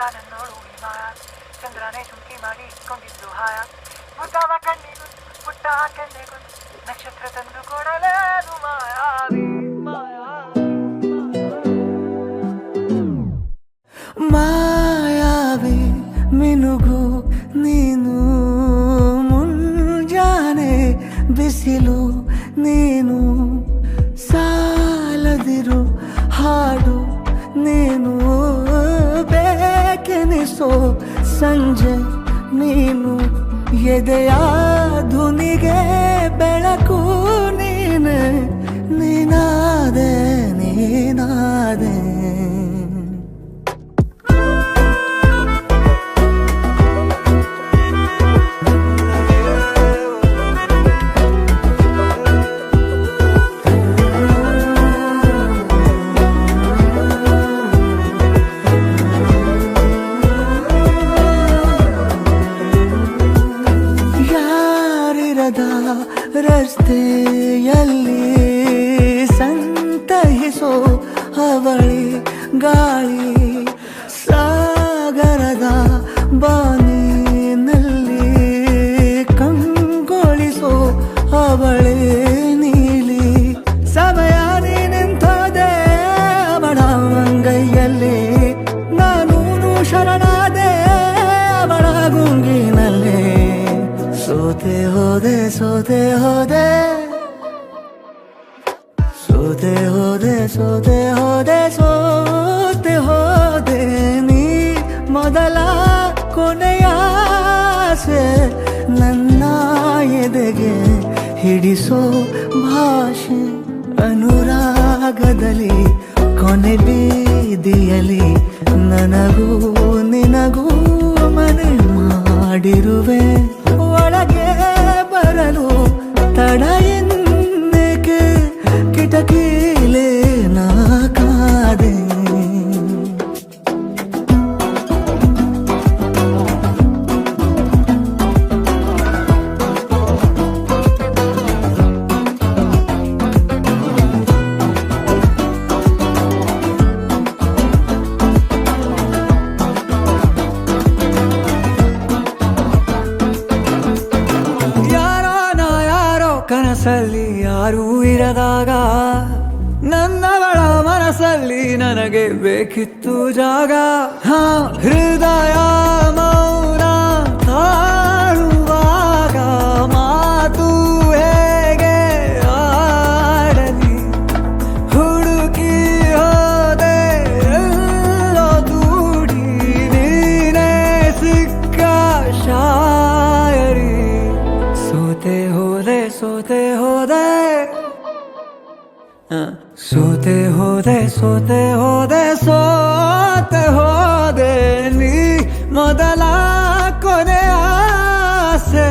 ನನ್ನೋಳು ಹಿಮಾಯ ಚಂದ್ರನೇ ಸುಂಕಿ ಮಾಡಿ ಕೊಂಡಿದ್ದು ಹಾಯ ಮುದ್ದಾದ ಕಣ್ಣಿಗೂ ಪುಟ್ಟ ಕೆನ್ನೆಗೂ ನಕ್ಷತ್ರ ತಂದು ಕೊಡಲೇನು ಮಾಯಾವಿ ಮಾಯಾವಿ ಮಿನುಗು ನೀನು ಮುಂಜಾನೆ ಬಿಸಿಲು ನೀನು ಸಾಲದಿರು ಹಾಡು ನೀನು ಬೇಕೆನಿಸೋ ಸಂಜೆ ನೀನು ಎದೆಯ ಧುನಿಗೆ ಬೆಳಕು ನೀನೆ ನೀನಾದೆ ನೀನಾದೆ ರಸ್ತೆಯಲ್ಲಿ ಸಂತಹಿಸೋ ಅವಳಿ ಗಾಳಿ ಸಾಗರದ ಬಾನಿನಲ್ಲಿ ಕಂಗೊಳಿಸೋ ಅವಳೆ ನೀಲಿ ಸಮಯ ನಿಂತೋದೆ ಅವಳ ಅಂಗೈಯಲ್ಲಿ ನಾನು ಶರಣಾದೆ ಅವಳ ಗುಂಗಿನಲ್ಲಿ ಸೋತೆ ಹೋದೆ ಸೋತೆ ಹೋದೆ ಸೋತೆ ಹೋದೆ ಸೋತೆ ಹೋದೆ ಸೋತೆ ಹೋದೆ ನೀ ಮೊದಲ ಕೊನೆಯ ಆಸೆ ನನ್ನ ಎದೆಗೆ ಹಿಡಿಸೋ ಭಾಷೆ ಅನುರಾಗದಲ್ಲಿ ಕೊನೆ ಬೀದಿಯಲ್ಲಿ ನನಗೂ ನಿನಗೂ ಮನೆ ಮಾಡಿರುವೆ ಒಳಗೆ ಬರಲು ತಡ ಎನ್ನಕ್ಕೆ ಕಿಟಕಿಲೇ ನಾ ಕಾದೆ ಕನಸಲ್ಲಿ ಯಾರೂ ಇರದಾಗ ನನ್ನವಳ ಮನಸ್ಸಲ್ಲಿ ನನಗೆ ಬೇಕಿತ್ತು ಜಾಗ ಹೃದಯ ಮೌನ ತಾಳುವಾಗ ಮಾತು ಹೇಗೆ ಆಡಲಿ ಹುಡುಕಿ ಹೋದೆ ಎಲ್ಲೋ ದೂಡಿ ನೀನೇ ಸಿಕ್ಕ ಶಾಯರಿ ಸೋತೆ ಹೋದೆ ಸೋತೆ ಹೋದೆ ಸೋತೆ ಹೋದೆ ಸೋತೆ ಹೋದೆ ಸೋತೆ ಹೋದೆ ನೀ ಮೊದಲ ಕೊನೆ ಆಸೆ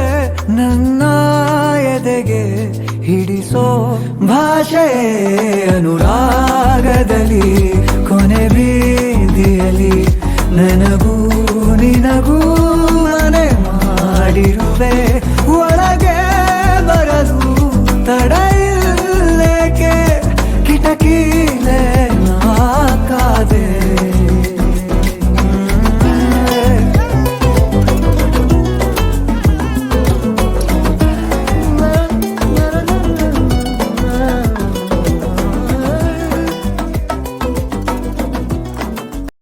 ನನ್ನ ಎದೆಗೆ ಹಿಡಿಸೋ ಭಾಷೆ ಅನುರಾಗದಲ್ಲಿ